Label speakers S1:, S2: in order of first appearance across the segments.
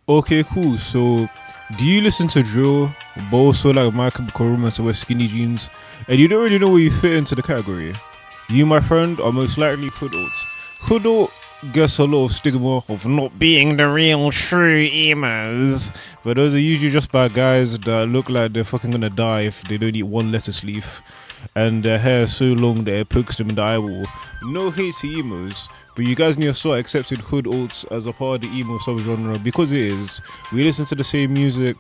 S1: Okay, cool. So, do you listen to drill, but also like My Chemical Romance to wear skinny jeans, and you don't really know where you fit into the category? You, my friend, are most likely hoodled. Hoodled gets a lot of stigma of not being the real true emos, but those are usually just bad guys that look like they're fucking gonna die if they don't eat one lettuce leaf, and their hair is so long that it pokes them in the eyeball. No hate to emos, but you guys need to start accepting hood alts as a part of the emo subgenre because it is. We listen to the same music.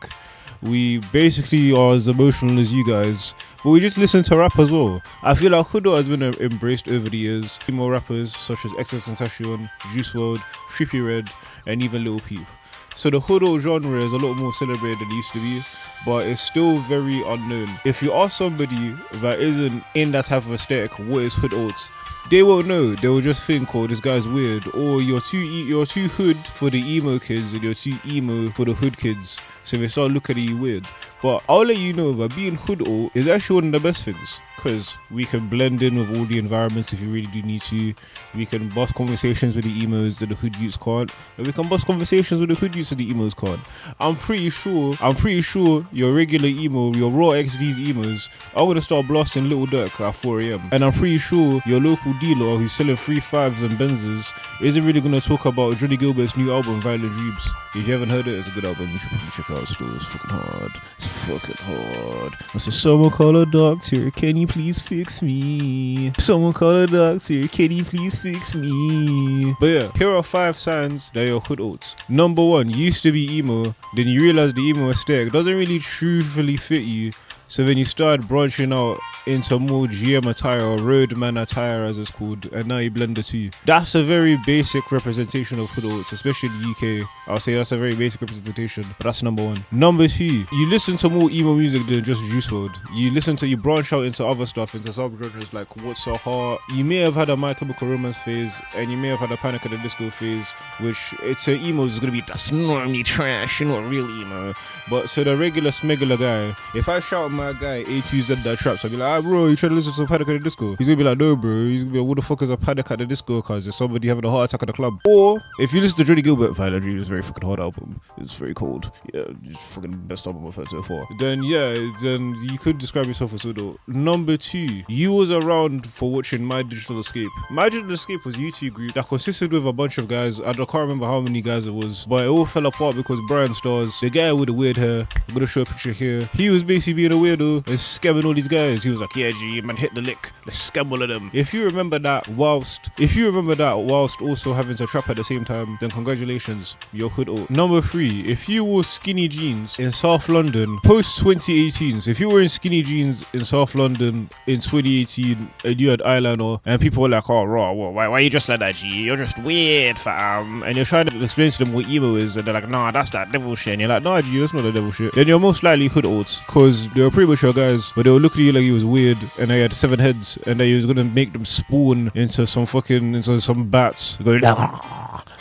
S1: We basically are as emotional as you guys, but we just listen to rap as well. I feel like hood alt has been embraced over the years. Emo rappers such as XXXTentacion, Juice WRLD, Trippie Redd, and even Lil Peep. So the hood alt genre is a lot more celebrated than it used to be, but it's still very unknown. If you ask somebody that isn't in that type of aesthetic, what is hood alt? They won't know. They will just think, oh, this guy's weird, or you're too hood for the emo kids and you're too emo for the hood kids. So they start looking at you weird. But I'll let you know that being hood alt is actually one of the best things, because we can blend in with all the environments if you really do need to. We can bust conversations with the emos that the hood youths can't, and we can bust conversations with the hood youths that the emos can't. I'm pretty sure your regular emo, your raw XD's emos, are gonna start blasting Little Dirk at 4 a.m. And I'm pretty sure your local dealer who's selling 3.5s and Benzes isn't really gonna talk about Johnny Gilbert's new album, Violent Dreams. If you haven't heard it, it's a good album. You should probably check it out still. It's fucking hard. It's fucking hard. I said, someone call a doctor. Can you please fix me? Someone call a doctor. Can you please fix me? But yeah, here are 5 signs that you're hood alt. Number 1, you used to be emo. Then you realize the emo aesthetic doesn't really truthfully fit you. So then you started branching out into more GM attire or roadman attire as it's called, and now you blend the two. That's a very basic representation of hood alts, especially in the UK. I'll say that's a very basic representation, but that's number 1. Number 2, you listen to more emo music than just Juice WRLD. You branch out into other stuff, into subgenres like What's So Hard. You may have had a My Chemical Romance phase, and you may have had a Panic at the Disco phase, which it's a emo is gonna be that's normally trash, you're not real emo. But so the regular smuggler guy, if I shout my guy A2Z that traps, I'll be like, ah bro, you trying to listen to Panic at the Disco? He's gonna be like, no bro. He's gonna be like, what the fuck is a Panic at the Disco? Cause there's somebody having a heart attack at the club. Or if you listen to Johnny Gilbert, Violent Dreams, very fucking hard album. It's very cold. Yeah, it's fucking best album I've heard so far. Then you could describe yourself as hood. Number 2, you was around for watching My Digital Escape. My Digital Escape was a YouTube group that consisted with a bunch of guys. I can't remember how many guys it was, but it all fell apart because Brian Stars, the guy with the weird hair, I'm gonna show a picture here. He was basically being a weirdo and scamming all these guys. He was like, yeah G man, hit the lick, let's scam all of them. If you remember that whilst also having to trap at the same time, then congratulations, you're hood alt. Number 3, if you wore skinny jeans in South London post 2018, so if you were in skinny jeans in South London in 2018 and you had eyeliner and people were like, oh raw, why you just like that G, you're just weird fam, and you're trying to explain to them what emo is and they're like, nah that's that devil shit, and you're like, nah G, that's not the devil shit, then you're most likely hood alt, because they were pretty much your guys, but they were looking at you like he was weird and they had 7 heads and that he was gonna make them spawn into some bats going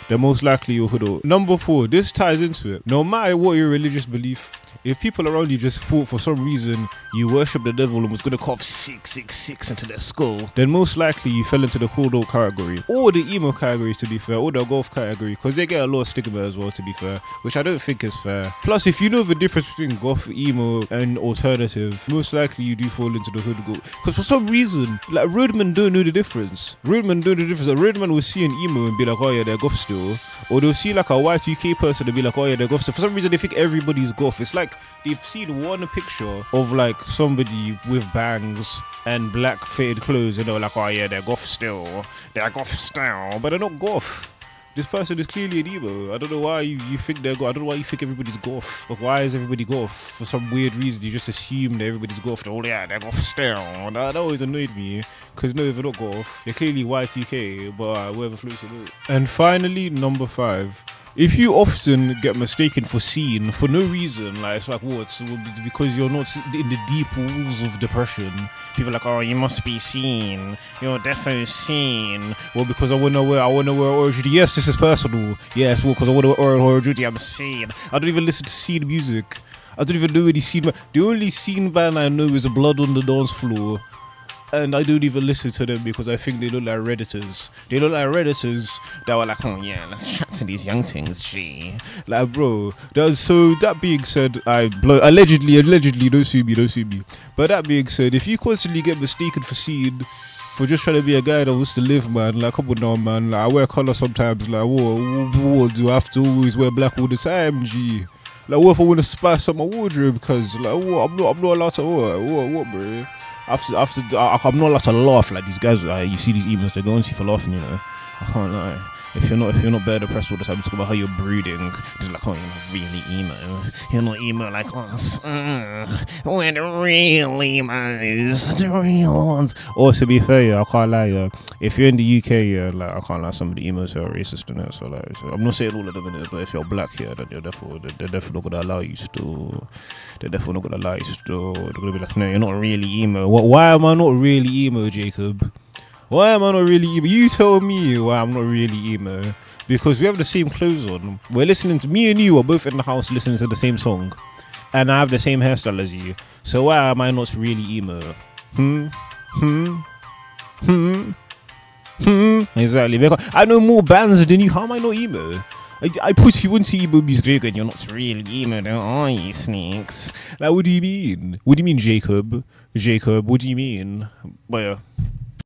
S1: they're most likely your hood alt. Number 4, this ties into it. No matter what your religious belief, if people around you just thought for some reason you worship the devil and was gonna cough 666 into their skull, then most likely you fell into the hood alt category, or the emo category to be fair, or the golf category, because they get a lot of stigma as well to be fair, which I don't think is fair. Plus, if you know the difference between goth, emo and alternative, most likely you do fall into the hood alt, because for some reason like roadmen don't know the difference. A roadman will see an emo and be like, oh yeah, they're goth still, or they'll see like a Y2K person and be like, oh yeah, they're goth still. For some reason they think everybody's goth. It's like they've seen one picture of like somebody with bangs and black faded clothes and they're like, oh yeah, they're goth still, but they're not goth. This person is clearly an emo. I don't know why you think they're goth. I don't know why you think everybody's goth. Like, why is everybody goth? For some weird reason, you just assume that everybody's goth. Oh yeah, they're goth still. That always annoyed me, because no, if they're not goth, they're clearly Y2K, but whatever floats your boat. And finally, number 5. If you often get mistaken for seen for no reason, like it's like what? Because you're not in the deep pools of depression. People are like, oh, you must be seen. You're definitely seen. Well, because I wanna wear Oral Duty. Yes, this is personal. Yes, well, because I wanna wear Oral Duty, I'm seen. I don't even listen to seen music. I don't even know any seen. The only seen band I know is Blood on the Dance Floor. And I don't even listen to them because I think they look like Redditors. They look like Redditors that were like, oh yeah, let's chat to these young things, G. Like, bro, so that being said, allegedly, don't sue me. But that being said, if you constantly get mistaken for seen for just trying to be a guy that wants to live, man, like, come on now, man. Like, I wear colour sometimes. Like, what do I have to always wear black all the time, G? Like, what if I want to spice up my wardrobe? Because, like, what? I'm not allowed to what, bro? I'm not allowed to laugh like these guys. You see these emails, they're going to you for laughing, you know. I can't lie. If you're not better depressed all the time, talk about how you're brooding. They're like, oh, you're not really emo. You're not emo like us. We're the real emos, the real ones. Or to be fair, yeah, I can't lie. Yeah, if you're in the UK, yeah, like I can't lie, some of the emos are racist in it. So like, I'm not saying all of them in it, but if you're black here, then they're definitely not gonna allow you to. They're definitely not gonna allow you to. They're gonna be like, no, you're not really emo. Why am I not really emo, Jacob? Why am I not really emo? You tell me why I'm not really emo. Because we have the same clothes on. We're listening to, me and you are both in the house listening to the same song. And I have the same hairstyle as you. So why am I not really emo? Exactly. I know more bands than you. How am I not emo? I put you into emo music and you're not really emo, though, are you, Sneaks? Like, what do you mean? What do you mean, Jacob? What do you mean? But yeah.